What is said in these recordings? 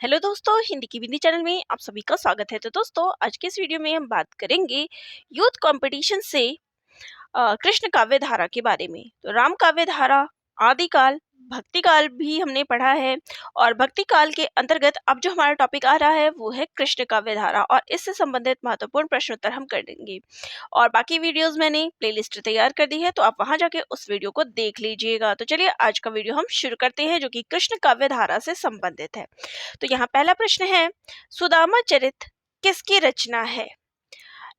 Hello दोस्तों, हिंदी की बिंदी channel में आप सभी का स्वागत है। तो दोस्तों, आज के इस वीडियो में हम बात करेंगे यूथ कंपटीशन से कृष्ण काव्य धारा के बारे में। तो राम काव्य धारा, आदिकाल, भक्ति काल भी हमने पढ़ा है और भक्ति काल के अंतर्गत अब जो हमारा टॉपिक आ रहा है वो है कृष्ण काव्य धारा और इससे संबंधित महत्वपूर्ण प्रश्नोत्तर हम करेंगे। और बाकी वीडियोस मैंने प्लेलिस्ट तैयार कर दी है, तो आप वहां जाके उस वीडियो को देख लीजिएगा। तो चलिए आज का वीडियो हम शुरू करते हैं, जो कि कृष्ण काव्य धारा से संबंधित है। तो यहाँ पहला प्रश्न है, सुदामा चरित किसकी रचना है?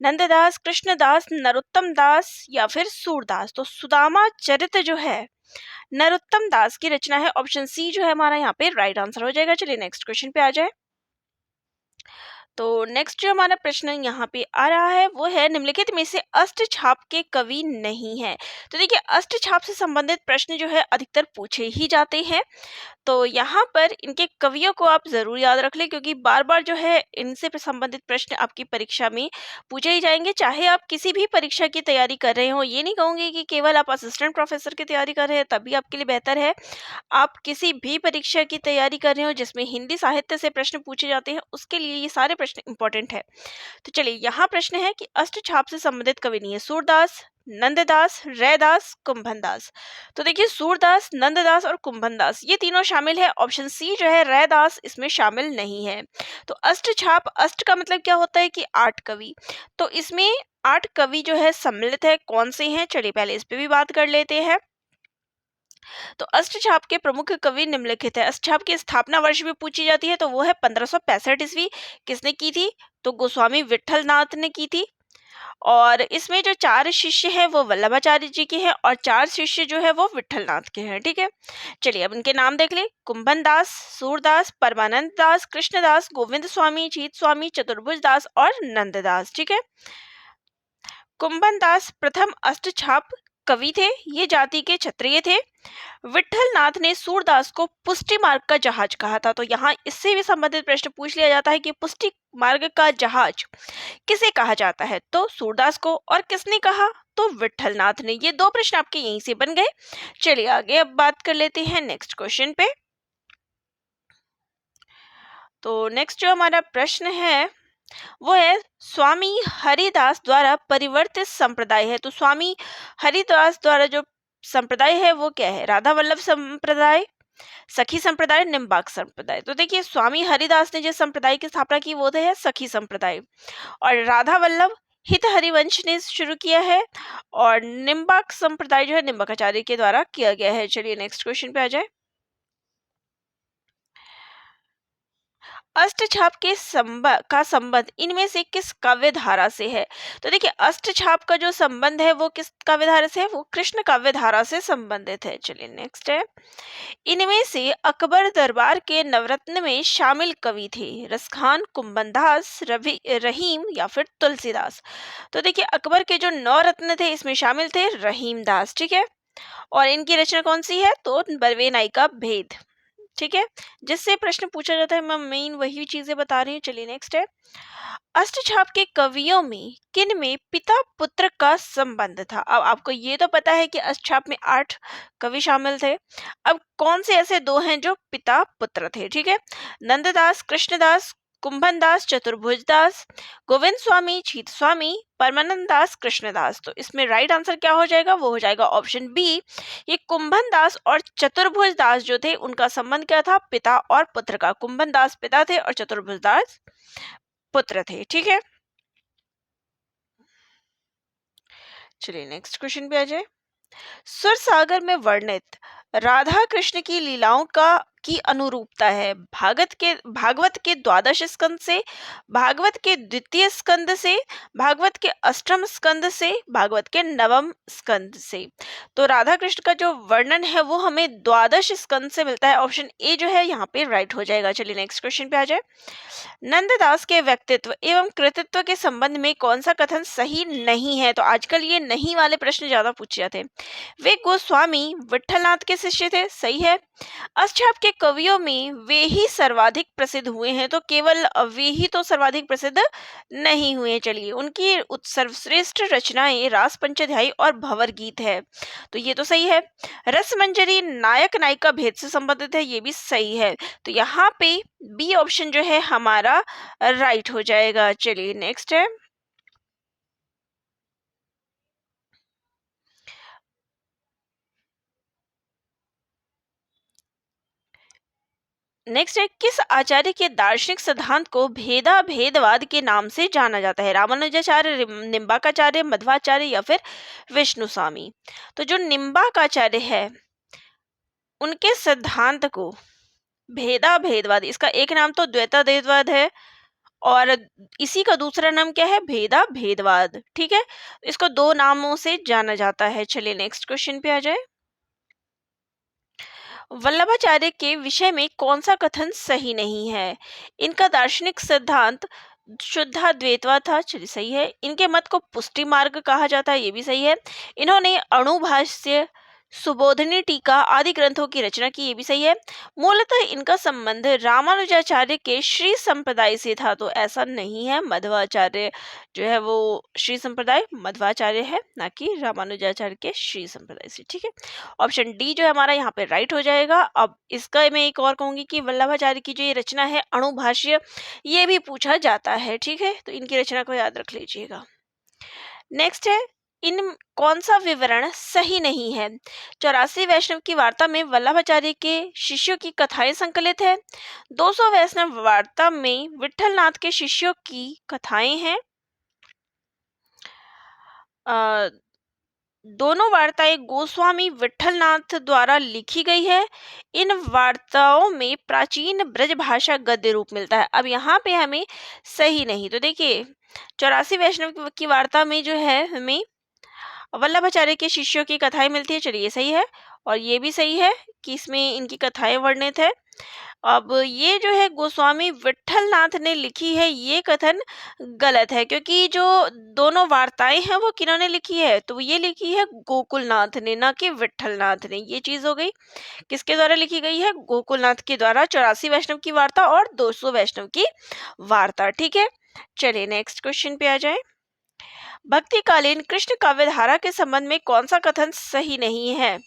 नंददास, कृष्णदास, नरोत्तम दास या फिर सूरदास? तो सुदामा चरित जो है नरोत्तम दास की रचना है। ऑप्शन सी जो है हमारा यहाँ पे राइट आंसर हो जाएगा। चलिए नेक्स्ट क्वेश्चन पे आ जाए। तो नेक्स्ट जो हमारा प्रश्न यहाँ पे आ रहा है वो है, निम्नलिखित में से अष्टछाप के कवि नहीं है। तो देखिए, अष्टछाप से संबंधित प्रश्न जो है अधिकतर पूछे ही जाते हैं, तो यहाँ पर इनके कवियों को आप जरूर याद रख लें, क्योंकि बार बार जो है इनसे संबंधित प्रश्न आपकी परीक्षा में पूछे ही जाएंगे। चाहे आप किसी भी परीक्षा की तैयारी कर रहे हो, ये नहीं कहूँगी कि केवल आप असिस्टेंट प्रोफेसर की तैयारी कर रहे हैं तभी आपके लिए बेहतर है। आप किसी भी परीक्षा की तैयारी कर रहे हो जिसमें हिंदी साहित्य से प्रश्न पूछे जाते हैं, उसके लिए ये सारे प्रश्न इंपॉर्टेंट है। तो चलिए, यहाँ प्रश्न है कि अष्टछाप से संबंधित कवि नहीं है। सूरदास, नंददास, रैदास, कुंभनदास। तो देखिए, सूरदास, नंददास और कुंभनदास ये तीनों शामिल है। ऑप्शन सी जो है रैदास इसमें शामिल नहीं है। तो अष्टछाप, अष्ट का मतलब क्या होता है कि 8 कवि, तो इसमें 8 कवि जो है सम्मिलित है। कौन से हैं, चलिए पहले इस पे भी बात कर लेते हैं। तो अष्टछाप के प्रमुख कवि निम्नलिखित है। अष्टछाप की स्थापना वर्ष भी पूछी जाती है, तो वो है 1565 ईस्वी। किसने की थी? तो गोस्वामी विठलनाथ ने की थी। और इसमें जो 4 शिष्य हैं वो वल्लभाचार्य जी के हैं और 4 शिष्य जो है वो विठलनाथ के हैं। ठीक है, चलिए अब इनके नाम देख ले। कुंभन दास, सूरदास, परमानंद दास, कृष्णदास, गोविंद स्वामी, जीत स्वामी, चतुर्भुज दास और नंददास। ठीक है, कुंभन दास प्रथम अष्टछाप कवि थे। ये जाति के क्षत्रिय थे। विठलनाथ ने सूरदास को पुष्टि मार्ग का जहाज कहा था। तो यहाँ इससे भी संबंधित प्रश्न पूछ लिया जाता है कि पुष्टि मार्ग का जहाज किसे कहा जाता है? तो सूरदास को। और किसने कहा? तो विठलनाथ ने। ये 2 प्रश्न आपके यहीं से बन गए। चलिए आगे अब बात कर लेते हैं नेक्स्ट क्वेश्चन पे। तो नेक्स्ट जो हमारा प्रश्न है वो है, स्वामी हरिदास द्वारा परिवर्तित संप्रदाय है। तो स्वामी हरिदास द्वारा जो संप्रदाय है वो क्या है? राधा वल्लभ संप्रदाय, सखी संप्रदाय, निम्बार्क संप्रदाय। तो देखिए, स्वामी हरिदास ने जिस संप्रदाय की स्थापना की वो है सखी संप्रदाय, और राधा वल्लभ हित हरिवंश ने शुरू किया है, और निम्बार्क संप्रदाय जो है निम्बार्काचार्य के द्वारा किया गया है। चलिए नेक्स्ट क्वेश्चन पे आ जाए। अष्टछाप के संबंध इनमें से किस काव्य धारा से है? तो देखिए, अष्टछाप का जो संबंध है वो किस काव्य धारा से है? वो कृष्ण काव्य धारा से संबंधित है। चलिए नेक्स्ट है, इनमें से अकबर दरबार के नवरत्न में शामिल कवि थे? रसखान, कुंभनदास, रहीम या फिर तुलसीदास? तो देखिए, अकबर के जो नवरत्न थे इसमें शामिल थे रहीम दास। ठीक है, और इनकी रचना कौन सी है? तो बरवे नाई का भेद। ठीक है, जिससे प्रश्न पूछा जाता है, मैं मेन वही चीजें बता रही हूँ। चलिए नेक्स्ट है, अष्टछाप के कवियों में किन में पिता पुत्र का संबंध था? अब आपको ये तो पता है कि अष्टछाप में 8 कवि शामिल थे। अब कौन से ऐसे 2 हैं जो पिता पुत्र थे? ठीक है, नंददास, कृष्णदास, कुंभनदास, चतुर्भुज दास, गोविंद स्वामी, जीत स्वामी, परमानंद दास, कृष्णदास। तो इसमें राइट आंसर क्या हो जाएगा? वो हो जाएगा ऑप्शन बी। ये कुंभन दास और चतुर्भुज दास जो थे उनका संबंध क्या था? पिता और पुत्र का। कुंभन दास पिता थे और चतुर्भुज दास पुत्र थे। ठीक है, चलिए नेक्स्ट क्वेश्चन पे आ जाए। सुर सागर में वर्णित राधा कृष्ण की लीलाओं की अनुरूपता है भागवत के 12 स्कंद से, भागवत के 2 स्कंद से, भागवत के 8 स्कंद से, भागवत के 9 स्कंद से? तो राधा कृष्ण का जो वर्णन है वो हमें 12 स्कंद से मिलता है। ऑप्शन ए जो है यहाँ पे राइट हो जाएगा। चलिए नेक्स्ट क्वेश्चन पे आ जाए। नंददास के व्यक्तित्व एवं कृतित्व के संबंध में कौन सा कथन सही नहीं है? तो आजकल ये नहीं वाले प्रश्न ज्यादा पूछे जाते हैं। वे गोस्वामी विठलनाथ के शिष्य थे, सही है। अष्टछाप के कवियों में वे ही सर्वाधिक प्रसिद्ध हुए हैं, तो केवल वे ही तो सर्वाधिक प्रसिद्ध नहीं हुए। चलिए, उनकी सर्वश्रेष्ठ रचनाएं रास पंचाध्यायी और भंवर गीत है, तो ये तो सही है। रसमंजरी नायक नायिका भेद से संबंधित है, ये भी सही है। तो यहाँ पे बी ऑप्शन जो है हमारा राइट हो जाएगा। चलिए नेक्स्ट है, नेक्स्ट है, किस आचार्य के दार्शनिक सिद्धांत को भेदा भेदवाद के नाम से जाना जाता है? रामानुजाचार्य, निम्बाकाचार्य, मध्वाचार्य या फिर विष्णु स्वामी? तो जो निम्बाकाचार्य है उनके सिद्धांत को भेदा भेदवाद, इसका एक नाम तो द्वैता भेदवाद है और इसी का दूसरा नाम क्या है? भेदा भेदवाद। ठीक है, इसको दो नामों से जाना जाता है। चलिए नेक्स्ट क्वेश्चन पे आ जाए। वल्लभाचार्य के विषय में कौन सा कथन सही नहीं है? इनका दार्शनिक सिद्धांत शुद्धाद्वैतवाद था, चलिए सही है। इनके मत को पुष्टि मार्ग कहा जाता है, ये भी सही है। इन्होंने अणुभाष्य, सुबोधनी टीका आदि ग्रंथों की रचना की, ये भी सही है। मूलतः इनका संबंध रामानुजाचार्य के श्री संप्रदाय से था, तो ऐसा नहीं है। मध्वाचार्य जो है वो श्री संप्रदाय मध्वाचार्य है, ना कि रामानुजाचार्य के श्री संप्रदाय से। ठीक है, ऑप्शन डी जो है हमारा यहाँ पे राइट हो जाएगा। अब इसका मैं एक और कहूंगी कि वल्लभाचार्य की जो ये रचना है अणुभाष्य, ये भी पूछा जाता है। ठीक है, तो इनकी रचना को याद रख लीजिएगा। नेक्स्ट है, इन कौन सा विवरण सही नहीं है? 84 वैष्णव की वार्ता में वल्लभाचार्य के शिष्यों की कथाएं संकलित है। 200 वैष्णव वार्ता में विठलनाथ के शिष्यों की कथाएं हैं। दोनों वार्ताएं गोस्वामी विठलनाथ द्वारा लिखी गई है। इन वार्ताओं में प्राचीन ब्रज भाषा गद्य रूप मिलता है। अब यहाँ पे हमें सही नहीं, तो देखिए 84 वैष्णव की वार्ता में जो है हमें वल्लभाचार्य के शिष्यों की कथाएं मिलती है, चलिए सही है। और ये भी सही है कि इसमें इनकी कथाएं वर्णित है। अब ये जो है गोस्वामी विठलनाथ ने लिखी है, ये कथन गलत है, क्योंकि जो दोनों वार्ताएं हैं वो किन्होंने लिखी है? तो ये लिखी है गोकुलनाथ ने, ना कि विठलनाथ ने। ये चीज हो गई, किसके द्वारा लिखी गई है? गोकुलनाथ के द्वारा 84 वैष्णव की वार्ता और 200 वैष्णव की वार्ता। ठीक है, चलिए नेक्स्ट क्वेश्चन पे आ जाए। भक्तिकालीन कृष्ण काव्यधारा के संबंध में कौन सा कथन सही नहीं है?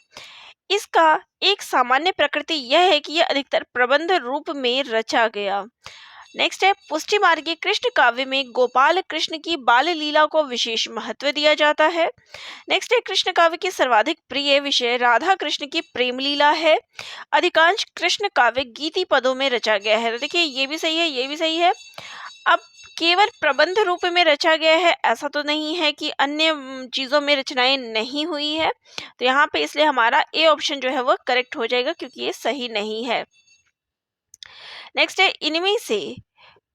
इसका एक सामान्य प्रकृति यह है कि यह अधिकतर प्रबंध रूप में रचा गया। नेक्स्ट है, पुष्टि मार्गी कृष्ण काव्य में गोपाल कृष्ण की बाल लीला को विशेष महत्व दिया जाता है। नेक्स्ट है, कृष्ण काव्य की सर्वाधिक प्रिय विषय राधा कृष्ण की प्रेम लीला है। अधिकांश कृष्ण काव्य गीति पदों में रचा गया है, तो देखिए ये भी सही है, ये भी सही है। अब केवल प्रबंध रूप में रचा गया है, ऐसा तो नहीं है कि अन्य चीजों में रचनाएं नहीं हुई है। तो यहाँ पे इसलिए हमारा ए ऑप्शन जो है वो करेक्ट हो जाएगा, क्योंकि ये सही नहीं है। नेक्स्ट है, इनमें से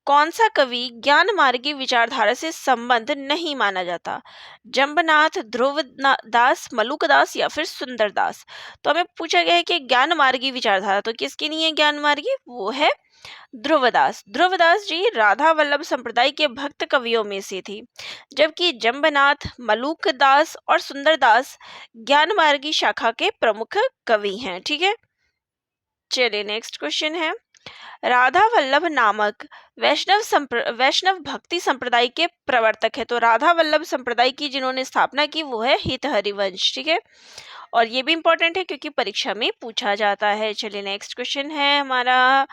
कौन सा कवि ज्ञान मार्गी विचारधारा से संबंध नहीं माना जाता? जंबनाथ, ध्रुव दास, मलुकदास या फिर सुंदरदास? तो हमें पूछा गया है कि ज्ञान मार्गी विचारधारा तो किसकी नहीं है? ज्ञान मार्गी वो है ध्रुवदास। ध्रुवदास जी राधा वल्लभ संप्रदाय के भक्त कवियों में से थी, जबकि जंबनाथ, मलुकदास और सुंदरदास ज्ञान मार्गी शाखा के प्रमुख कवि हैं। ठीक है, चलिए नेक्स्ट क्वेश्चन है, राधा वल्लभ नामक वैष्णव भक्ति संप्रदाय के प्रवर्तक है। तो राधा वल्लभ संप्रदाय की जिन्होंने स्थापना की वो है हित हरिवंश। ठीक है, और ये भी इंपॉर्टेंट है क्योंकि परीक्षा में पूछा जाता है। चलिए नेक्स्ट क्वेश्चन है हमारा,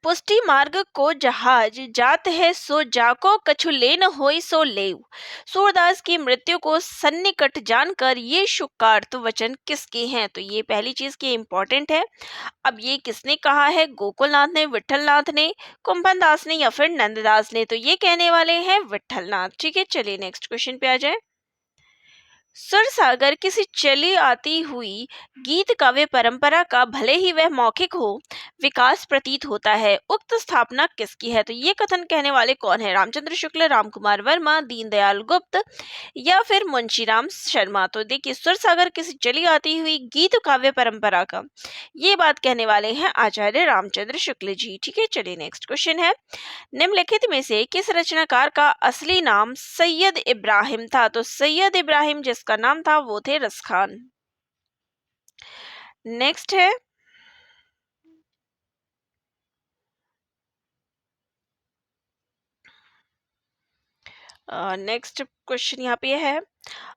पुष्टि मार्ग को जहाज जात है सो जाको कछु लेन होई सो लेव। सूरदास की मृत्यु को सन्निकट जानकर ये शुकार्थ वचन किसके हैं? तो ये पहली चीज की इंपॉर्टेंट है। अब ये किसने कहा है? गोकुलनाथ ने, विठलनाथ ने, कुंभन दास ने या फिर नंददास ने? तो ये कहने वाले हैं विठलनाथ। ठीक है, चलिए नेक्स्ट क्वेश्चन पे आ जाए। सुरसागर किसी चली आती हुई गीत काव्य परंपरा का भले ही वह मौखिक हो विकास प्रतीत होता है। उक्त स्थापना किसकी है? तो ये कथन कहने वाले कौन है? रामचंद्र शुक्ल, रामकुमार वर्मा, दीनदयाल गुप्त या फिर मुंशीराम शर्मा? तो देखिए, सुरसागर किसी चली आती हुई गीत काव्य परंपरा का ये बात कहने वाले हैं आचार्य रामचंद्र शुक्ल जी। ठीक है, चलिए नेक्स्ट क्वेश्चन है, निम्नलिखित में से किस रचनाकार का असली नाम सैयद इब्राहिम था? तो सैयद इब्राहिम जिसका नाम था वो थे रसखान। नेक्स्ट है, नेक्स्ट क्वेश्चन यहाँ पे है,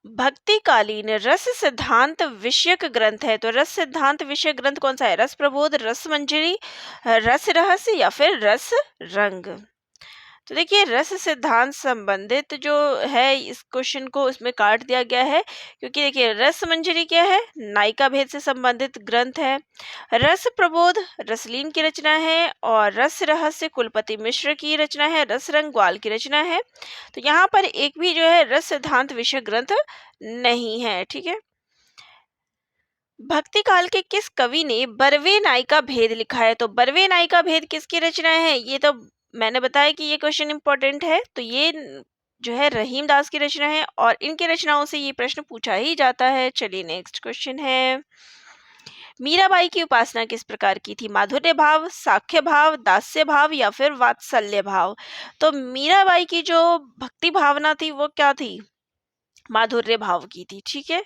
भक्तिकालीन रस सिद्धांत विषयक ग्रंथ है, तो रस सिद्धांत विषयक ग्रंथ कौन सा है? रस प्रबोध, रस मंजरी, रस रहस्य या फिर रस रंग? तो देखिए रस सिद्धांत संबंधित जो है इस क्वेश्चन को उसमें काट दिया गया है, क्योंकि देखिए रस मंजरी क्या है? नायिका भेद से संबंधित ग्रंथ है। रस प्रबोध रसलीन की रचना है और रस रहस्य कुलपति मिश्र की रचना है। रस रंग ग्वाल की रचना है। तो यहाँ पर एक भी जो है रस सिद्धांत विषय ग्रंथ नहीं है। ठीक है। भक्ति काल के किस कवि ने बरवे नायिका भेद लिखा है? तो बरवे नायिका भेद किसकी रचना है? ये तो मैंने बताया कि ये क्वेश्चन इंपॉर्टेंट है, तो ये जो है रहीम दास की रचना है और इनकी रचनाओं से ये प्रश्न पूछा ही जाता है। चलिए नेक्स्ट क्वेश्चन है, मीराबाई की उपासना किस प्रकार की थी? माधुर्य भाव, साख्य भाव, दास्य भाव या फिर वात्सल्य भाव? तो मीराबाई की जो भक्ति भावना थी वो क्या थी? माधुर्य भाव की थी। ठीक है,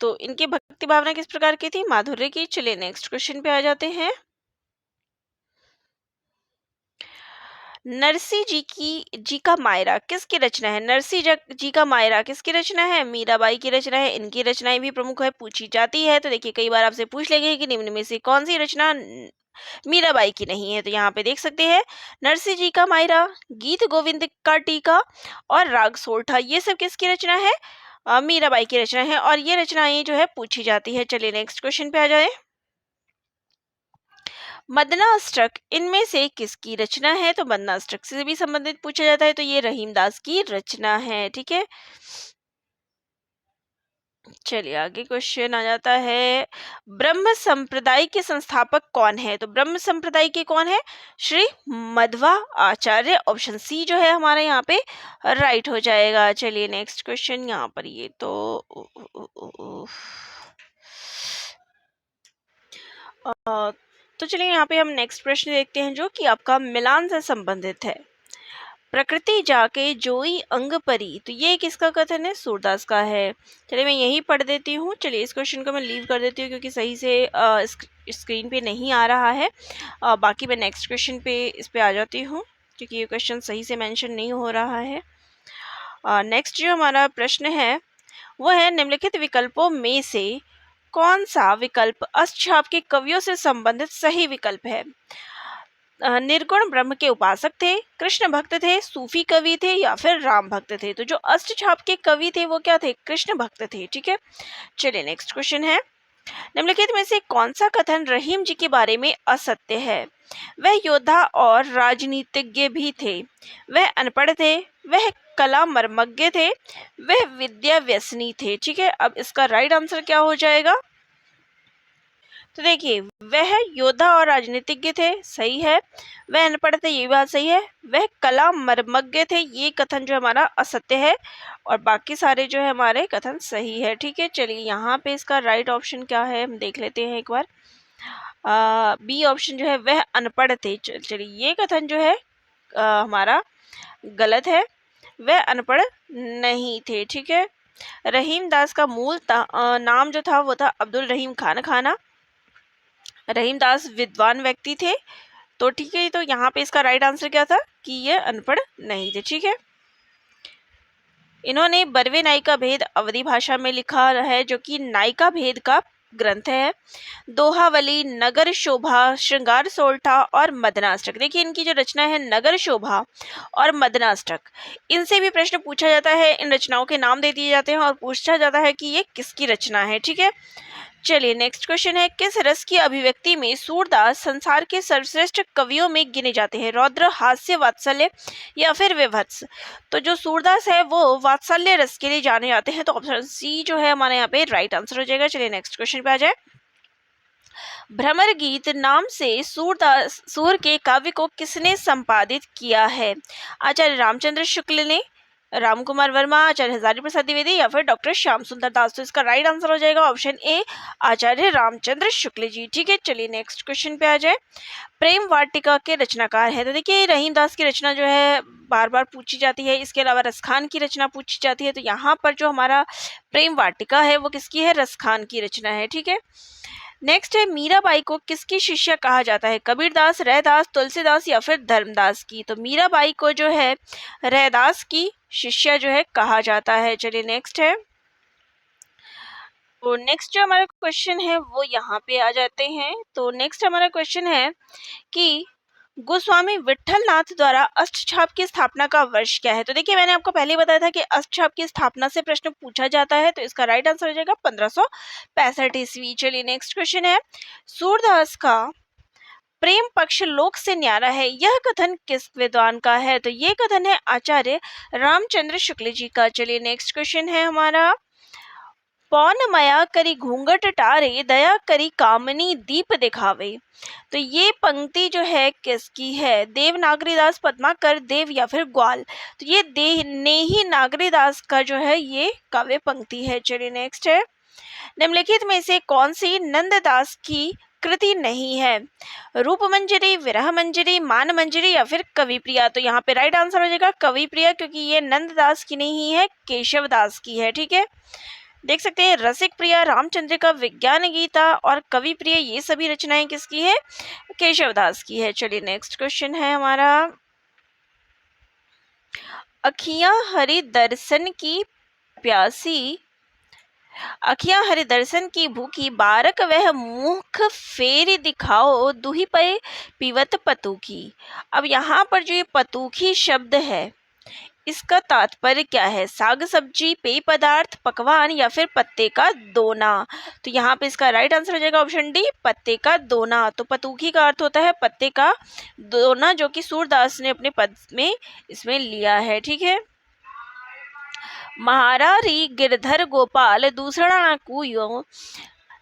तो इनकी भक्ति भावना किस प्रकार की थी? माधुर्य की। चलिए नेक्स्ट क्वेश्चन पे आ जाते हैं। नरसी जी का मायरा किसकी रचना है? नरसी जी का मायरा किसकी रचना है? मीराबाई की रचना है। इनकी रचनाएं भी प्रमुख है, पूछी जाती है। तो देखिए कई बार आपसे पूछ लेंगे कि निम्न में से कौन सी रचना मीराबाई की नहीं है, तो यहाँ पे देख सकते हैं नरसी जी का मायरा, गीत गोविंद का टीका और राग सोरठा, ये सब किसकी रचना है? मीराबाई की रचना है और ये रचनाएं जो है पूछी जाती है। चलिए नेक्स्ट क्वेश्चन पे आ जाए। मदनाष्टक इनमें से किसकी रचना है? तो मदनाष्टक से भी संबंधित पूछा जाता है, तो ये रहीम दास की रचना है। ठीक है, चलिए आगे क्वेश्चन आ जाता है, ब्रह्म संप्रदाय के संस्थापक कौन है? तो ब्रह्म संप्रदाय के कौन है? श्री मध्वा आचार्य। ऑप्शन सी जो है हमारे यहाँ पे राइट हो जाएगा। चलिए नेक्स्ट क्वेश्चन, यहाँ पर ये तो चलिए यहाँ पे हम नेक्स्ट प्रश्न देखते हैं जो कि आपका मिलान से संबंधित है। प्रकृति जाके जोई अंग परी, तो ये किसका कथन है? सूरदास का है। चलिए मैं यही पढ़ देती हूँ। चलिए इस क्वेश्चन को मैं लीव कर देती हूँ क्योंकि सही से स्क्रीन पे नहीं आ रहा है। बाकी मैं नेक्स्ट क्वेश्चन पे इस पे आ जाती हूँ क्योंकि ये क्वेश्चन सही से मेंशन नहीं हो रहा है। नेक्स्ट जो हमारा प्रश्न है वो है, निम्नलिखित विकल्पों में से कौन सा विकल्प अष्टछाप के कवियों से संबंधित सही विकल्प है? निर्गुण ब्रह्म के उपासक थे, कृष्ण भक्त थे, सूफी कवि थे या फिर राम भक्त थे? तो जो अष्टछाप के कवि थे वो क्या थे? कृष्ण भक्त थे। ठीक है, चलिए नेक्स्ट क्वेश्चन है, निम्नलिखित में से कौन सा कथन रहीम जी के बारे में असत्य है? वह योद्धा और राजनीतिज्ञ भी थे, वह अनपढ़ थे, वह कला मर्मज्ञ थे, वह विद्या व्यसनी थे। ठीक है, अब इसका राइट आंसर क्या हो जाएगा? तो देखिए वह योद्धा और राजनीतिज्ञ थे, सही है। वह अनपढ़ थे, ये बात सही है। वह कला मर्मज्ञ थे, ये कथन जो हमारा असत्य है और बाकी सारे जो है हमारे कथन सही है। ठीक है, चलिए यहाँ पे इसका राइट ऑप्शन क्या है हम देख लेते हैं एक बार। बी ऑप्शन जो है वह अनपढ़ थे। चलिए ये कथन जो है हमारा गलत है, वह अनपढ़ नहीं थे। ठीक है, रहीम दास का मूल नाम जो था वो था अब्दुल रहीम खान खाना। रहीम दास विद्वान व्यक्ति थे, तो ठीक है, तो यहाँ पे इसका राइट आंसर क्या था कि ये अनपढ़ नहीं थे। ठीक है, इन्होंने बरवे नायिका भेद अवधी भाषा में लिखा है जो कि नायिका भेद का ग्रंथ है। दोहावली, नगर शोभा, श्रृंगार सोरठा और मदनाष्टक, देखिए इनकी जो रचना है नगर शोभा और मदनाष्टक, इनसे भी प्रश्न पूछा जाता है। इन रचनाओं के नाम दे दिए जाते हैं और पूछा जाता है कि ये किसकी रचना है। ठीक है, चलिए नेक्स्ट क्वेश्चन है, किस रस की अभिव्यक्ति में सूरदास संसार के सर्वश्रेष्ठ कवियों में गिने जाते हैं? रौद्र, हास्य, वात्सल्य या फिर विभत्स? तो जो सूरदास है वो वात्सल्य रस के लिए जाने जाते हैं, तो ऑप्शन सी जो है हमारे यहाँ पे राइट आंसर हो जाएगा। चलिए नेक्स्ट क्वेश्चन पे आ जाए। भ्रमर गीत नाम से सूर के काव्य को किसने संपादित किया है? आचार्य रामचंद्र शुक्ल ने, राम कुमार वर्मा, आचार्य हजारी प्रसाद द्विवेदी या फिर डॉक्टर श्याम सुंदर दास? तो इसका राइट आंसर हो जाएगा ऑप्शन ए, आचार्य रामचंद्र शुक्ल जी। ठीक है, चलिए नेक्स्ट क्वेश्चन पे आ जाए। प्रेम वाटिका के रचनाकार है, तो देखिए रहीम दास की रचना जो है बार बार पूछी जाती है। इसके अलावा रसखान की रचना पूछी जाती है, तो यहाँ पर जो हमारा प्रेम वाटिका है वो किसकी है? रसखान की रचना है। ठीक है, नेक्स्ट है मीराबाई को किसकी शिष्या कहा जाता है, कबीरदास, रैदास, तुलसीदास या फिर धर्मदास की। तो मीराबाई को जो है रैदास की शिष्या जो है कहा जाता है। चलिए नेक्स्ट है, तो नेक्स्ट जो हमारा क्वेश्चन है वो यहाँ पे आ जाते हैं। तो नेक्स्ट हमारा क्वेश्चन है कि गोस्वामी विठलनाथ द्वारा अष्टछाप की स्थापना का वर्ष क्या है। तो देखिए मैंने आपको पहले ही बताया था कि अष्टछाप की स्थापना से प्रश्न पूछा जाता है, तो इसका राइट आंसर हो जाएगा 1565 ईस्वी। चलिए नेक्स्ट क्वेश्चन है, सूरदास का प्रेम पक्ष लोक से न्यारा है, यह कथन किस विद्वान का है। तो ये कथन है आचार्य रामचंद्र शुक्ल जी का। चलिए नेक्स्ट क्वेश्चन है हमारा, पौन मया करी घूंघट टारे, दया करी कामनी दीप दिखावे। तो ये पंक्ति जो है किसकी है, देव नागरीदास, पद्माकर, देव या फिर ग्वाल। तो ये नेही नागरीदास का जो है ये काव्य पंक्ति है। चलिए नेक्स्ट है, निम्नलिखित में से कौन सी नंददास की कृति नहीं है, रूप मंजरी, विरह मंजरी, मान मंजरी या फिर कवि प्रिया। तो यहाँ पे राइट आंसर हो जाएगा कवि प्रिया, क्योंकि ये नंददास की नहीं है, केशव दास की है। ठीक है, देख सकते हैं रसिक प्रिया, रामचंद्रिका, विज्ञान गीता और कवि प्रिय, ये सभी रचनाएं किसकी है, केशवदास की है। चलिए नेक्स्ट क्वेश्चन है हमारा, अखियां हरि दर्शन की प्यासी, अखियां हरि दर्शन की भूखी, बारक वह मुख फेरी दिखाओ, दुही पे पीवत पतूखी। अब यहाँ पर जो ये पतूखी शब्द है इसका तात्पर्य क्या है, साग सब्जी, पेय पदार्थ, पकवान या फिर पत्ते का दोना। तो यहाँ पे इसका राइट आंसर हो जाएगा ऑप्शन डी, पत्ते का दोना। तो पतूखी का अर्थ होता है पत्ते का दोना, जो कि सूरदास ने अपने पद में इसमें लिया है। ठीक है, महारारी गिरधर गोपाल दूसरा ना कुयो,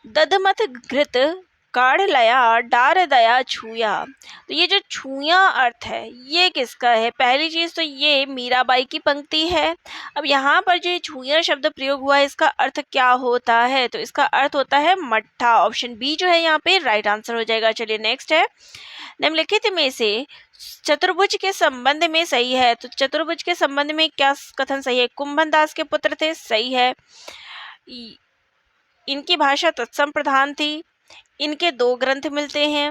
दधमत घृत काढ़ लया डार दया छुया। तो ये जो छुया अर्थ है ये किसका है, पहली चीज तो ये मीराबाई की पंक्ति है। अब यहाँ पर जो छुया शब्द प्रयोग हुआ है इसका अर्थ क्या होता है, तो इसका अर्थ होता है मट्ठा। ऑप्शन बी जो है यहाँ पे राइट आंसर हो जाएगा। चलिए नेक्स्ट है, निम्नलिखित में से चतुर्भुज के संबंध में सही है। तो चतुर्भुज के संबंध में क्या कथन सही है, कुंभन दास के पुत्र थे, सही है। इनकी भाषा तत्सम प्रधान थी, इनके 2 ग्रंथ मिलते हैं,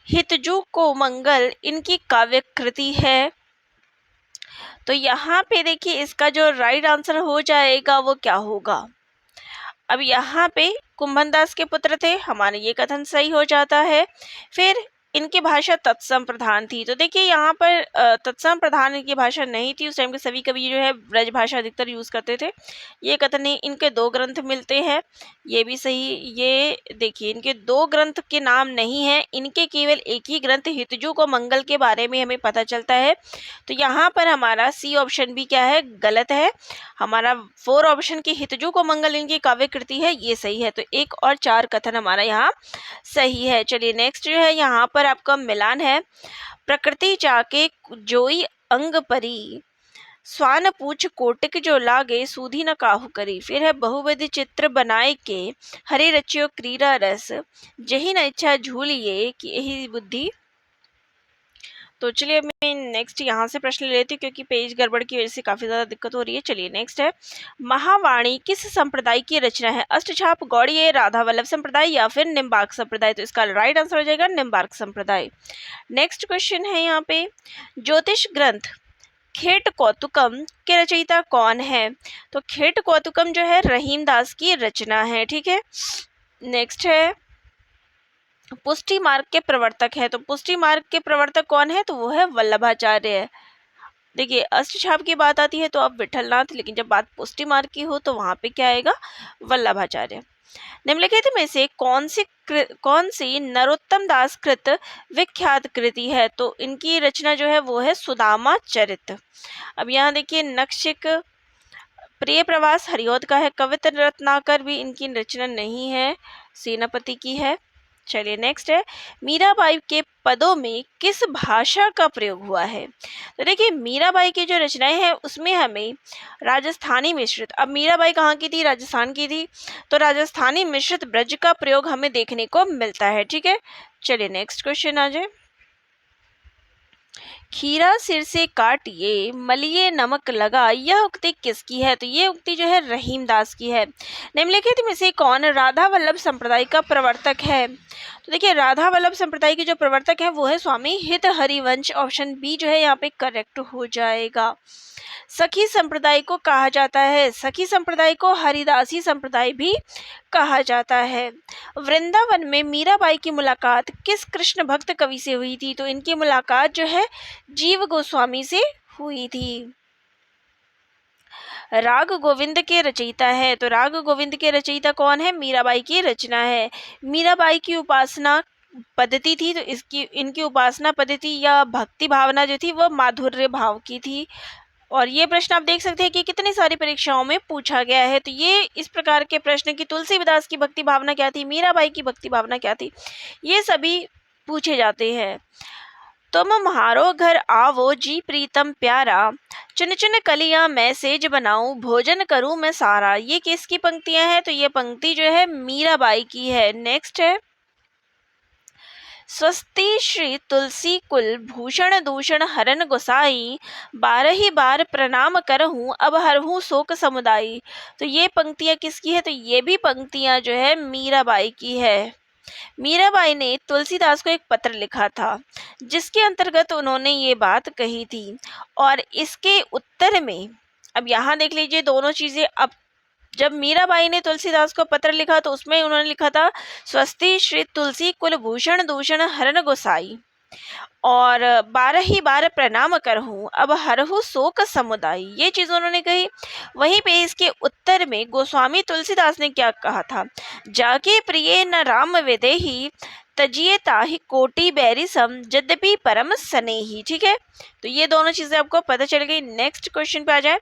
हितजू को मंगल इनकी काव्य कृति है। तो यहाँ पे देखिए इसका जो राइट आंसर हो जाएगा वो क्या होगा, अब यहाँ पे कुंभन दास के पुत्र थे, हमारे ये कथन सही हो जाता है। फिर इनकी भाषा तत्सम प्रधान थी। तो देखिए यहाँ पर तत्सम प्रधान इनकी भाषा नहीं थी, उस टाइम के सभी कवि जो है ब्रज भाषा अधिकतर यूज करते थे। ये कथन नहीं, इनके 2 ग्रंथ मिलते हैं, ये भी सही। ये देखिए इनके 2 ग्रंथ के नाम नहीं है, इनके केवल एक ही ग्रंथ हितजू को मंगल के बारे में हमें पता चलता है। तो यहाँ पर हमारा सी ऑप्शन भी क्या है, गलत है। हमारा 4 ऑप्शन की हितजू को मंगल इनकी काव्य कृति है ये सही है। तो 1 और 4 कथन हमारा यहाँ सही है। चलिए नेक्स्ट जो है यहाँ पर आपका मिलान है, प्रकृति जाके जोई अंग परी, स्वान पूछ कोटिक जो लागे, सूधी न काहू करी। फिर है बहुविध चित्र बनाए के, हरे रचियो क्रीड़ा रस, जही न इच्छा झूलिए कि यही बुद्धि। तो चलिए मैं नेक्स्ट यहाँ से प्रश्न ले लेती हूँ, क्योंकि पेज गड़बड़ की वजह से काफ़ी ज़्यादा दिक्कत हो रही है। चलिए नेक्स्ट है, महावाणी किस संप्रदाय की रचना है, अष्टछाप, गौड़ीय, राधा वल्लभ संप्रदाय या फिर निम्बार्क संप्रदाय। तो इसका राइट आंसर हो जाएगा निम्बार्क संप्रदाय। नेक्स्ट क्वेश्चन है यहाँ पे, ज्योतिष ग्रंथ खेट कौतुकम के रचयिता कौन है। तो खेट कौतुकम जो है रहीम दास की रचना है। ठीक है, नेक्स्ट है, पुष्टि मार्ग के प्रवर्तक है। तो पुष्टि मार्ग के प्रवर्तक कौन है, तो वो है वल्लभाचार्य है। देखिए अष्टछाप की बात आती है तो अब विठलनाथ, लेकिन जब बात पुष्टि मार्ग की हो तो वहां पे क्या आएगा, वल्लभाचार्य। निम्नलिखित में से कौन सी नरोत्तम दास कृत विख्यात कृति है। तो इनकी रचना जो है वो है सुदामा चरित। अब यहाँ देखिए, नक्षिक, प्रिय प्रवास हरिऔध का है, कवित रत्नाकर भी इनकी रचना नहीं है, सेनापति की है। चलिए नेक्स्ट है, मीराबाई के पदों में किस भाषा का प्रयोग हुआ है। तो देखिए मीराबाई की जो रचनाएं हैं उसमें हमें राजस्थानी मिश्रित, अब मीराबाई कहाँ की थी, राजस्थान की थी, तो राजस्थानी मिश्रित ब्रज का प्रयोग हमें देखने को मिलता है। ठीक है, चलिए नेक्स्ट क्वेश्चन आ जाए, खीरा सिर से काटिए मलिए नमक लगा, यह उक्ति किसकी है? तो ये उक्ति जो है रहीमदास की है। निम्नलिखित में से कौन राधा वल्लभ संप्रदाय का प्रवर्तक है? तो देखिए राधा वल्लभ संप्रदाय के जो प्रवर्तक है वो है स्वामी हित हरिवंश। ऑप्शन बी जो है यहाँ पे करेक्ट हो जाएगा। सखी संप्रदाय को कहा जाता है, सखी संप्रदाय को हरिदासी संप्रदाय भी कहा जाता है। वृंदावन में मीराबाई की मुलाकात किस कृष्ण भक्त कवि से हुई थी? तो इनकी मुलाकात जो है जीव गोस्वामी से हुई थी। राग गोविंद के रचयिता है, तो राग गोविंद के रचयिता कौन है? मीराबाई की रचना है। मीराबाई की उपासना पद्धति थी, तो इनकी उपासना पद्धति या भक्ति भावना जो थी वो माधुर्य भाव की थी। और ये प्रश्न आप देख सकते हैं कि कितनी सारी परीक्षाओं में पूछा गया है। तो ये इस प्रकार के प्रश्न कि तुलसीदास की भक्ति भावना क्या थी, मीराबाई की भक्ति भावना क्या थी, ये सभी पूछे जाते हैं। तुम म्हारो घर आवो जी प्रीतम प्यारा, चुन चुन कलियां मैं सेज बनाऊं, भोजन करूं मैं सारा। ये किसकी पंक्तियां हैं? तो ये पंक्ति जो है मीराबाई की है। नेक्स्ट है स्वस्ति श्री तुलसी कुल भूषण दूषण हरन गोसाई, बारही बार प्रणाम करहूँ अब हरहूँ शोक समुदायी। तो ये पंक्तियां किसकी है? तो ये भी पंक्तियां जो है मीराबाई की है। मीराबाई ने तुलसीदास को एक पत्र लिखा था जिसके अंतर्गत उन्होंने ये बात कही थी, और इसके उत्तर में अब यहाँ देख लीजिए दोनों चीजें। अब जब मीराबाई ने तुलसीदास को पत्र लिखा तो उसमें उन्होंने लिखा था स्वस्ति श्री तुलसी कुल भूषण दूषण हरन गोसाई, और 12 बार प्रणाम करहूँ अब हरहु शोक समुदाय, ये चीज उन्होंने कही। वहीं पे इसके उत्तर में गोस्वामी तुलसीदास ने क्या कहा था? जाके प्रिय न राम विदेही, तजिए ताहि कोटि बैरी सम, यद्यपि परम स्नेही। ठीक है, तो ये दोनों चीजें आपको पता चल गई। नेक्स्ट क्वेश्चन पे आ जाए।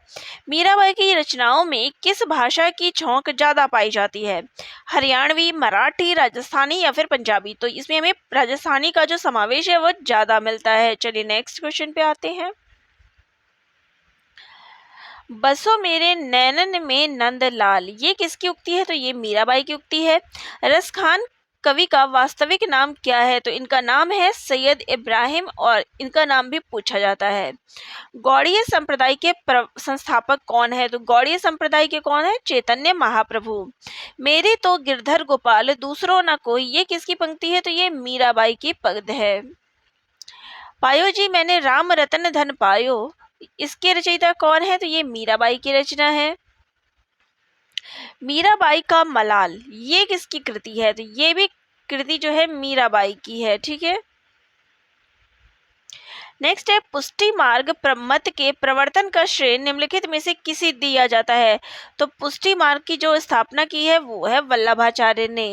मीराबाई की रचनाओं में किस भाषा की झोंक ज्यादा पाई जाती है? हरियाणवी, मराठी, राजस्थानी या फिर पंजाबी? तो इसमें हमें राजस्थानी का जो समावेश है वो ज्यादा मिलता है। चलिए नेक्स्ट क्वेश्चन पे आते हैं। बसो मेरे नैनन में नंदलाल, ये किसकी उक्ति है? तो ये मीराबाई की उक्ति है। रसखान कवि का वास्तविक नाम क्या है? तो इनका नाम है सैयद इब्राहिम, और इनका नाम भी पूछा जाता है। गौड़ीय संप्रदाय के संस्थापक कौन है? तो गौड़ीय संप्रदाय के कौन है? चैतन्य महाप्रभु। मेरे तो गिरधर गोपाल दूसरों न कोई, ये किसकी पंक्ति है? तो ये मीराबाई की पद है। पायो जी मैंने राम रतन धन पायो, इसके रचयिता कौन है? तो ये मीराबाई की रचना है। मीराबाई का मलाल, ये किसकी कृति है? तो ये भी कृति जो है मीराबाई की है। ठीक है, नेक्स्ट है पुष्टि मार्ग मत के प्रवर्तन का श्रेय निम्नलिखित में से किसे दिया जाता है? तो पुष्टि मार्ग की जो स्थापना की है वो है वल्लभाचार्य ने।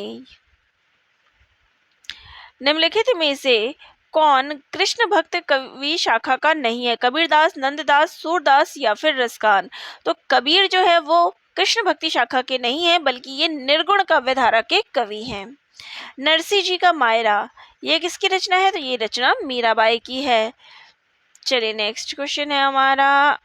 निम्नलिखित में से कौन कृष्ण भक्त कवि शाखा का नहीं है? कबीरदास, नंददास, सूरदास या फिर रसखान? तो कबीर जो है वो कृष्ण भक्ति शाखा के नहीं है, बल्कि ये निर्गुण काव्यधारा के कवि हैं। नरसिंह जी का मायरा, ये किसकी रचना है? तो ये रचना मीराबाई की है। चलिए नेक्स्ट क्वेश्चन है हमारा।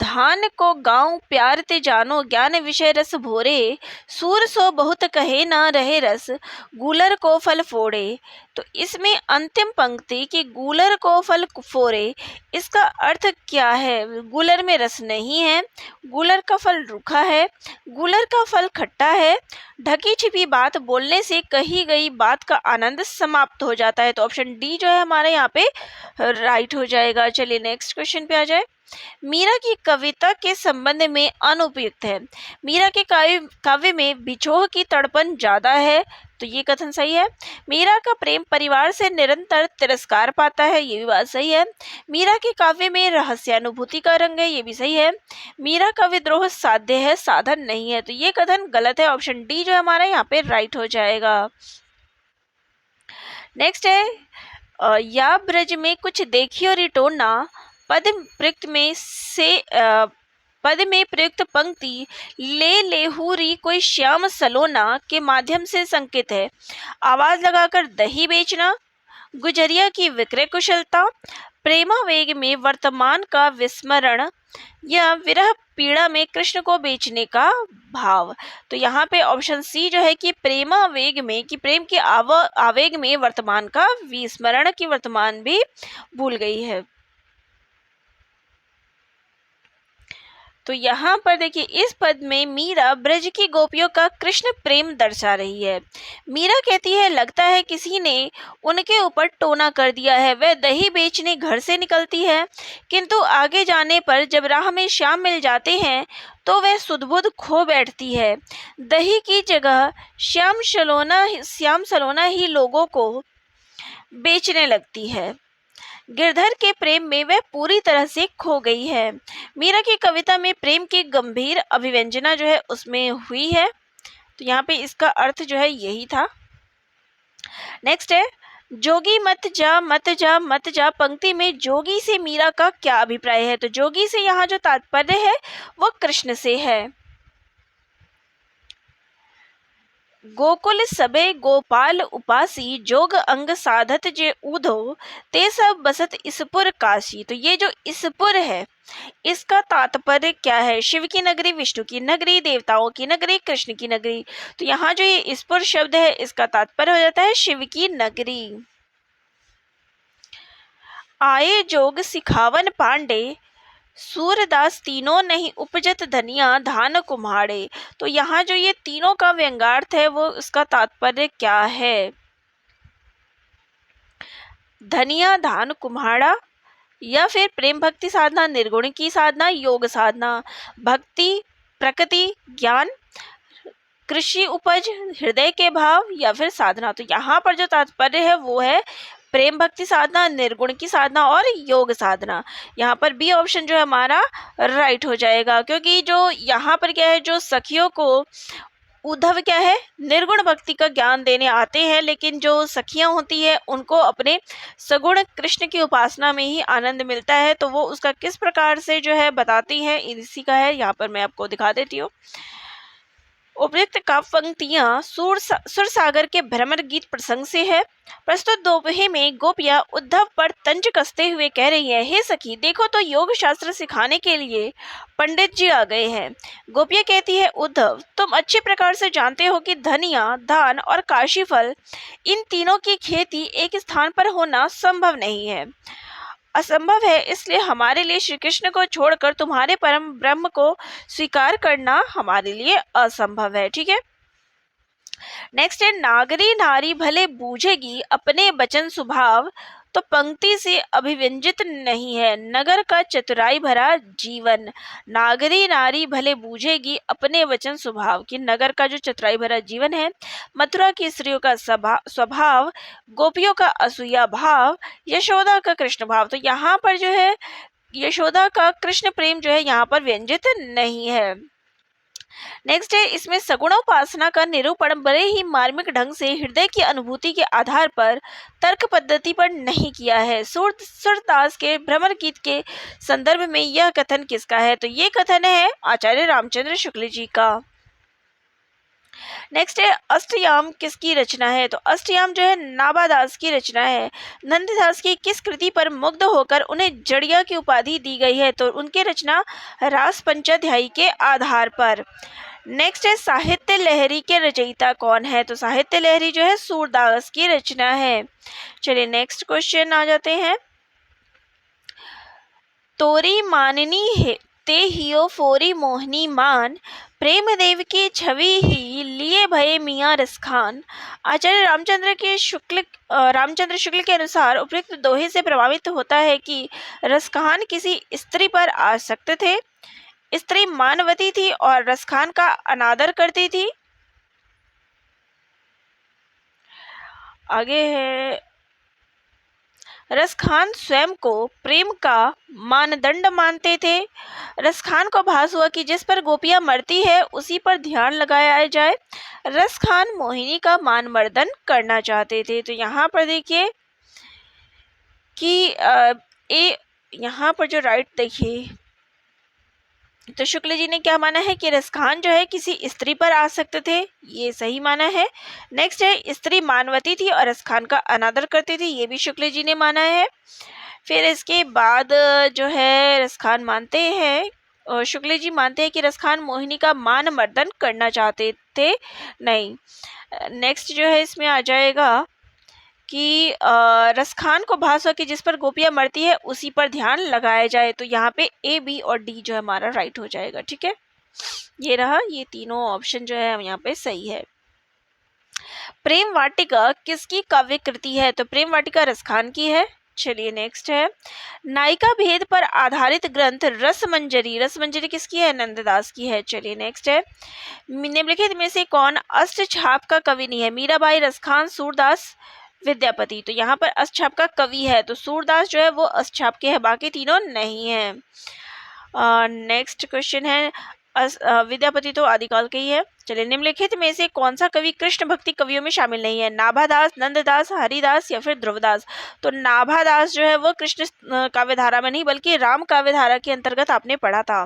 धान को गाँव प्यार ते जानो, ज्ञान विषय रस भोरे, सूर सो बहुत कहे ना रहे रस, गूलर को फल फोड़े। तो इसमें अंतिम पंक्ति कि गूलर को फल फोड़े, इसका अर्थ क्या है? गूलर में रस नहीं है, गूलर का फल रूखा है, गूलर का फल खट्टा है, ढकी छिपी बात बोलने से कही गई बात का आनंद समाप्त हो जाता है। तो ऑप्शन डी जो है हमारे यहाँ पे राइट हो जाएगा। चलिए नेक्स्ट क्वेश्चन पे आ जाए। मीरा की कविता के संबंध में अनुपयुक्त है। मीरा के काव्य में बिछोह की तड़पन ज्यादा है, तो ये कथन सही है। मीरा का प्रेम परिवार से निरंतर तिरस्कार पाता है, ये भी बात सही है। मीरा के काव्य में रहस्यानुभूति का रंग है, ये भी सही है। मीरा का विद्रोह साध्य है, साधन नहीं है, तो ये कथन गलत है। ऑप्शन डी जो हमारा यहाँ पे राइट हो जाएगा। नेक्स्ट है या ब्रज में कुछ देखियो रिटोना, पद में प्रयुक्त पंक्ति ले लेहूरी कोई श्याम सलोना के माध्यम से संकेत है। आवाज लगाकर दही बेचना, गुजरिया की विक्रय कुशलता, प्रेमा वेग में वर्तमान का विस्मरण, या विरह पीड़ा में कृष्ण को बेचने का भाव। तो यहाँ पे ऑप्शन सी जो है कि प्रेमावेग में, कि प्रेम के आवेग में वर्तमान का विस्मरण, की वर्तमान भी भूल गई है। तो यहाँ पर देखिए इस पद में मीरा ब्रज की गोपियों का कृष्ण प्रेम दर्शा रही है। मीरा कहती है, लगता है किसी ने उनके ऊपर टोना कर दिया है। वह दही बेचने घर से निकलती है, किंतु आगे जाने पर जब राह में श्याम मिल जाते हैं तो वह सुध-बुध खो बैठती है। दही की जगह श्याम सलोना ही लोगों को बेचने लगती है। गिरधर के प्रेम में वह पूरी तरह से खो गई है। मीरा की कविता में प्रेम की गंभीर अभिव्यंजना जो है उसमें हुई है। तो यहाँ पे इसका अर्थ जो है यही था। नेक्स्ट है, जोगी मत जा मत जा मत जा पंक्ति में जोगी से मीरा का क्या अभिप्राय है। तो जोगी से यहाँ जो तात्पर्य है वो कृष्ण से है। गोकुल सबे गोपाल उपासी जोग अंग साधत जे उधो ते सब बसत इसपुर काशी। तो ये जो इसपुर है इसका तात्पर्य क्या है? शिव की नगरी, विष्णु की नगरी, देवताओं की नगरी, कृष्ण की नगरी। तो यहाँ जो ये इसपुर शब्द है इसका तात्पर्य हो जाता है शिव की नगरी। आए जोग सिखावन पांडे सूरदास तीनों नहीं उपजत धनिया धान कुम्हाड़े। तो यहाँ जो ये तीनों का व्यंग्यार्थ है वो उसका तात्पर्य क्या है? धनिया, धान, कुम्हाड़ा, या फिर प्रेम भक्ति साधना, निर्गुण की साधना, योग साधना, भक्ति, प्रकृति, ज्ञान, कृषि उपज, हृदय के भाव, या फिर साधना। तो यहाँ पर जो तात्पर्य है वो है प्रेम भक्ति साधना, निर्गुण की साधना और योग साधना। यहाँ पर बी ऑप्शन जो है हमारा राइट हो जाएगा, क्योंकि जो यहाँ पर क्या है, जो सखियों को उद्धव क्या है निर्गुण भक्ति का ज्ञान देने आते हैं, लेकिन जो सखियां होती है उनको अपने सगुण कृष्ण की उपासना में ही आनंद मिलता है। तो वो उसका किस प्रकार से जो है बताती हैं, इसी का है, यहाँ पर मैं आपको दिखा देती हूँ। उपयुक्त काव्य पंक्तियां सुर सागर के भ्रमर गीत प्रसंग से है। प्रस्तुत दोहे में गोपियां उद्धव पर तंज कसते हुए कह रही है, हे सखी देखो तो योग शास्त्र सिखाने के लिए पंडित जी आ गए हैं। गोपियां कहती है, उद्धव तुम अच्छे प्रकार से जानते हो कि धनिया, धान और काशी फल इन तीनों की खेती एक स्थान पर होना संभव नहीं है, असंभव है। इसलिए हमारे लिए श्री कृष्ण को छोड़कर तुम्हारे परम ब्रह्म को स्वीकार करना हमारे लिए असंभव है। ठीक है, नेक्स्ट है, नागरी नारी भले बूझेगी अपने वचन स्वभाव, तो पंक्ति से अभिव्यंजित नहीं है नगर का चतुराई भरा जीवन। नागरी नारी भले बूझेगी अपने वचन स्वभाव, की नगर का जो चतुराई भरा जीवन है, मथुरा की स्त्रियों का स्वभाव, गोपियों का असूया भाव, यशोदा का कृष्ण भाव। तो यहाँ पर जो है यशोदा का कृष्ण प्रेम जो है यहाँ पर व्यंजित नहीं है। नेक्स्ट है, इसमें सगुणोपासना का निरूपण बड़े ही मार्मिक ढंग से हृदय की अनुभूति के आधार पर तर्क पद्धति पर नहीं किया है। सूरदास के भ्रमर गीत के संदर्भ में यह कथन किसका है? तो ये कथन है आचार्य रामचंद्र शुक्ल जी का। नेक्स्ट है, अष्टयाम किसकी रचना है? तो अष्टयाम जो है नाबादास की रचना है। नंददास की किस कृति पर मुग्ध होकर उन्हें जड़िया की उपाधि दी गई है? तो उनकी रचना रास पंचाध्यायी के आधार पर। नेक्स्ट है, साहित्य लहरी के रचयिता कौन है? तो साहित्य लहरी जो है सूरदास की रचना है। चलिए नेक्स्ट क्वेश्चन आ जाते हैं। तोरी माननी है ते हियो फोरी मोहनी मान, प्रेम देव की छवि ही लिए भये मियाँ रसखान। आचार्य रामचंद्र शुक्ल के अनुसार उपयुक्त दोहे से प्रभावित होता है कि रसखान किसी स्त्री पर आसक्त थे। स्त्री मानवती थी और रसखान का अनादर करती थी। आगे है, रसखान स्वयं को प्रेम का मानदंड मानते थे। रसखान को भास हुआ कि जिस पर गोपियां मरती है उसी पर ध्यान लगाया जाए। रसखान मोहिनी का मानमर्दन करना चाहते थे। तो यहाँ पर देखिए कि यहाँ पर जो राइट देखिए, तो शुक्ल जी ने क्या माना है कि रसखान जो है किसी स्त्री पर आसक्त थे, ये सही माना है। नेक्स्ट है, स्त्री मानवती थी और रसखान का अनादर करती थी, ये भी शुक्ल जी ने माना है। फिर इसके बाद जो है रसखान मानते हैं, शुक्ल जी मानते हैं कि रसखान मोहिनी का मान मर्दन करना चाहते थे, नहीं। नेक्स्ट जो है इसमें आ जाएगा कि रसखान को भास हो कि जिस पर गोपियां मरती है उसी पर ध्यान लगाया जाए, तो यहाँ पे ए, बी और डी जो है हमारा राइट हो जाएगा। ठीक है, ये रहा, ये तीनों ऑप्शन जो है यहाँ पे सही है। प्रेम वाटिका किसकी काव्य कृति है? तो प्रेम वाटिका रसखान की है। चलिए नेक्स्ट है, नायिका भेद पर आधारित ग्रंथ रसमंजरी, रसमंजरी किसकी है? नंददास की है। चलिए नेक्स्ट है, निम्नलिखित में से कौन अष्टछाप का कवि नहीं है? मीराबाई, रसखान, सूरदास, विद्यापति। तो यहाँ पर अष्टछाप का कवि है, तो सूरदास जो है वो अष्टछाप के है, बाकी तीनों नहीं है। नेक्स्ट क्वेश्चन है, विद्यापति तो आदिकाल के ही है। चलिए, निम्नलिखित में से कौन सा कवि कृष्ण भक्ति कवियों में शामिल नहीं है? नाभादास, नंददास, हरिदास या फिर ध्रुवदास। तो नाभादास जो है वो कृष्ण काव्यधारा में नहीं बल्कि राम काव्यधारा के अंतर्गत आपने पढ़ा था।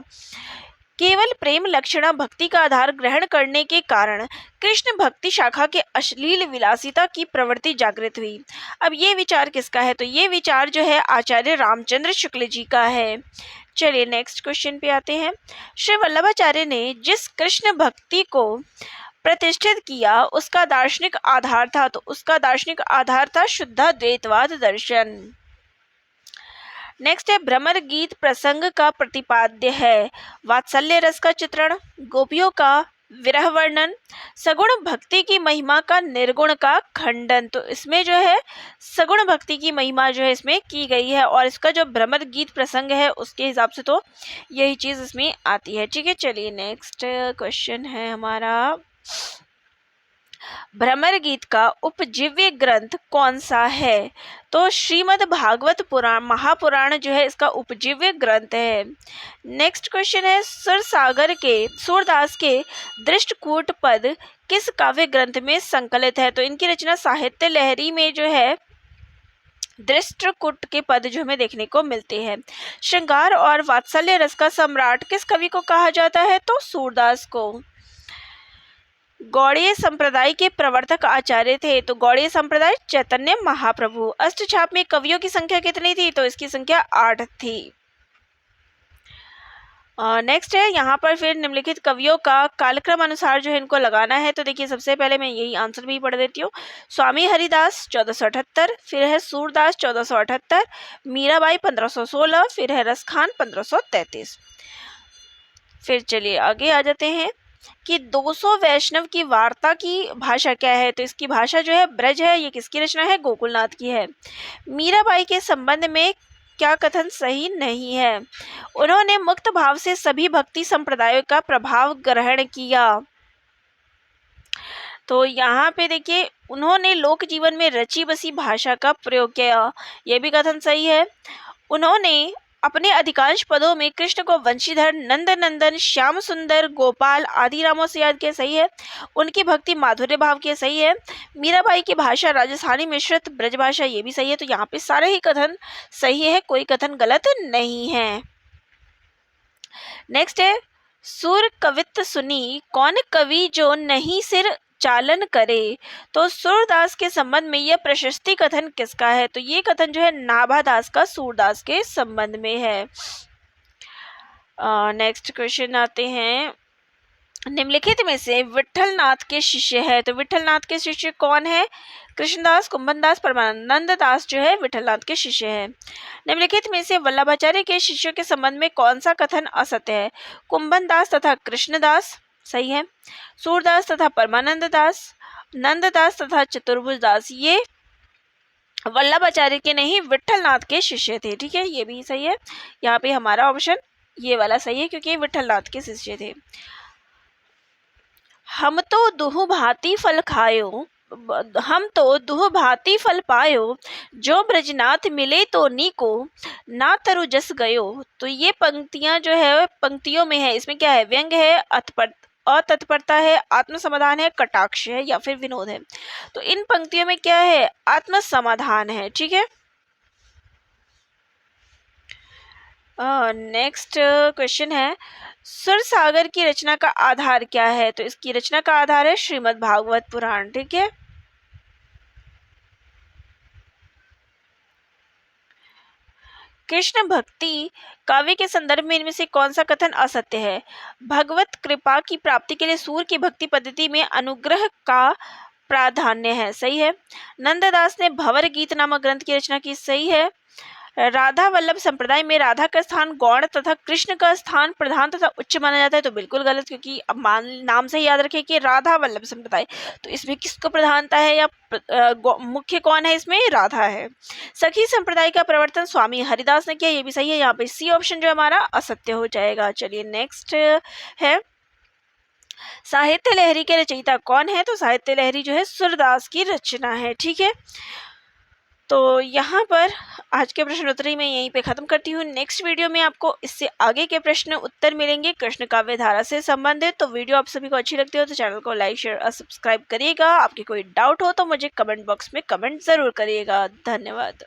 केवल प्रेम लक्षणा भक्ति का आधार ग्रहण करने के कारण कृष्ण भक्ति शाखा के अश्लील विलासिता की प्रवृत्ति जागृत हुई। अब ये विचार किसका है? तो ये विचार जो है आचार्य रामचंद्र शुक्ल जी का है। चलिए नेक्स्ट क्वेश्चन पे आते हैं, श्री वल्लभाचार्य ने जिस कृष्ण भक्ति को प्रतिष्ठित किया उसका दार्शनिक आधार था, तो उसका दार्शनिक आधार था शुद्धाद्वैतवाद दर्शन। नेक्स्ट है, भ्रमर गीत प्रसंग का प्रतिपाद्य है, वात्सल्य रस का चित्रण, गोपियों का विरह वर्णन, सगुण भक्ति की महिमा का निर्गुण का खंडन। तो इसमें जो है सगुण भक्ति की महिमा जो है इसमें की गई है, और इसका जो भ्रमर गीत प्रसंग है उसके हिसाब से तो यही चीज इसमें आती है। ठीक है, चलिए नेक्स्ट क्वेश्चन है हमारा, भ्रमर गीत का उपजीव्य ग्रंथ कौन सा है? तो श्रीमद् भागवत पुराण महापुराण जो है इसका उपजीव्य ग्रंथ है। नेक्स्ट क्वेश्चन है, सुरसागर के सूरदास के दृष्टकूट पद किस काव्य ग्रंथ में संकलित है? तो इनकी रचना साहित्य लहरी में जो है दृष्टकूट के पद जो हमें देखने को मिलते हैं। श्रृंगार और वात्सल्य रस का सम्राट किस कवि को कहा जाता है? तो सूरदास को। गौड़ीय संप्रदाय के प्रवर्तक आचार्य थे, तो गौड़ीय संप्रदाय चैतन्य महाप्रभु। अष्टछाप में कवियों की संख्या कितनी थी? तो इसकी संख्या 8 थी। नेक्स्ट है, यहाँ पर फिर निम्नलिखित कवियों का कालक्रम अनुसार जो है इनको लगाना है। तो देखिए सबसे पहले मैं यही आंसर भी पढ़ देती हूँ। स्वामी हरिदास 1478, फिर है सूरदास 1478, मीराबाई 1516, फिर है रसखान 1533। फिर चलिए आगे आ जाते हैं कि 200 वैष्णव की वार्ता की भाषा क्या है? तो इसकी भाषा जो है ब्रज है, ये किसकी रचना है? गोकुलनाथ की है। मीराबाई के संबंध में क्या कथन सही नहीं है? उन्होंने मुक्त भाव से सभी भक्ति संप्रदायों का प्रभाव ग्रहण किया। तो यहाँ पे देखिए उन्होंने लोक जीवन में रची बसी भाषा का प्रयोग किया, यह भी कथन सही है। उन्होंने अपने अधिकांश पदों में कृष्ण को वंशीधर, नंद नंदन, श्याम सुंदर, गोपाल आदि नामों से याद किया, सही है। उनकी भक्ति माधुर्य भाव की, सही है। मीराबाई की भाषा राजस्थानी मिश्रित ब्रज भाषा, ये भी सही है। तो यहाँ पे सारे ही कथन सही है, कोई कथन गलत नहीं है। नेक्स्ट है, सुर कवित्त सुनी कौन कवि जो नहीं सिर चालन करे? तो सूरदास के संबंध में यह प्रशस्ति कथन किसका है? तो ये कथन जो है नाभादास का सूरदास के संबंध में है। नेक्स्ट क्वेश्चन आते हैं, निम्नलिखित में से विठलनाथ के शिष्य है? तो विठलनाथ के शिष्य कौन है? कृष्णदास, कुंभनदास, परमानंद। नंददास जो है विठलनाथ के शिष्य है। निम्नलिखित में से वल्लभाचार्य के शिष्यों के संबंध में कौन सा कथन असत्य है? कुंभनदास तथा कृष्णदास, सही है। सूरदास तथा परमानंद दास, नंददास तथा चतुर्भुज दास, ये वल्लभाचार्य के नहीं विठलनाथ के शिष्य थे। ठीक है, ये भी सही है। यहाँ पे हमारा ऑप्शन ये वाला सही है क्योंकि विठलनाथ के शिष्य थे। हम तो दुह भांति फल खायो, हम तो दुह भांति फल पायो, जो ब्रजनाथ मिले तो नीको, ना तरु जस गयो। तो ये पंक्तियां जो है पंक्तियों में है, इसमें क्या है? व्यंग है, अतत्परता है, आत्मसमाधान है, कटाक्ष है या फिर विनोद है। तो इन पंक्तियों में क्या है? आत्मसमाधान है। ठीक है, नेक्स्ट क्वेश्चन है, सुरसागर की रचना का आधार क्या है? तो इसकी रचना का आधार है श्रीमद् भागवत पुराण। ठीक है, कृष्ण भक्ति काव्य के संदर्भ में इनमें से कौन सा कथन असत्य है? भगवत कृपा की प्राप्ति के लिए सूर्य की भक्ति पद्धति में अनुग्रह का प्राधान्य है, सही है। नंददास ने भंवर गीत नामक ग्रंथ की रचना की, सही है। राधा वल्लभ संप्रदाय में राधा का स्थान गौण तथा कृष्ण का स्थान प्रधान तथा उच्च माना जाता है, तो बिल्कुल गलत, क्योंकि अब नाम से ही याद रखें कि राधा वल्लभ संप्रदाय, तो इसमें किसको प्रधानता है या मुख्य कौन है? इसमें राधा है। सखी संप्रदाय का प्रवर्तन स्वामी हरिदास ने किया, ये भी सही है। यहाँ पे सी ऑप्शन जो हमारा असत्य हो जाएगा। चलिए नेक्स्ट है, साहित्य लहरी के रचयिता कौन है? तो साहित्य लहरी जो है सूरदास की रचना है, ठीक है। तो यहाँ पर आज के प्रश्न उत्तरी मैं यहीं पे ख़त्म करती हूँ। नेक्स्ट वीडियो में आपको इससे आगे के प्रश्न उत्तर मिलेंगे कृष्ण काव्य धारा से संबंधित। तो वीडियो आप सभी को अच्छी लगती हो तो चैनल को लाइक शेयर और सब्सक्राइब करिएगा। आपके कोई डाउट हो तो मुझे कमेंट बॉक्स में कमेंट ज़रूर करिएगा। धन्यवाद।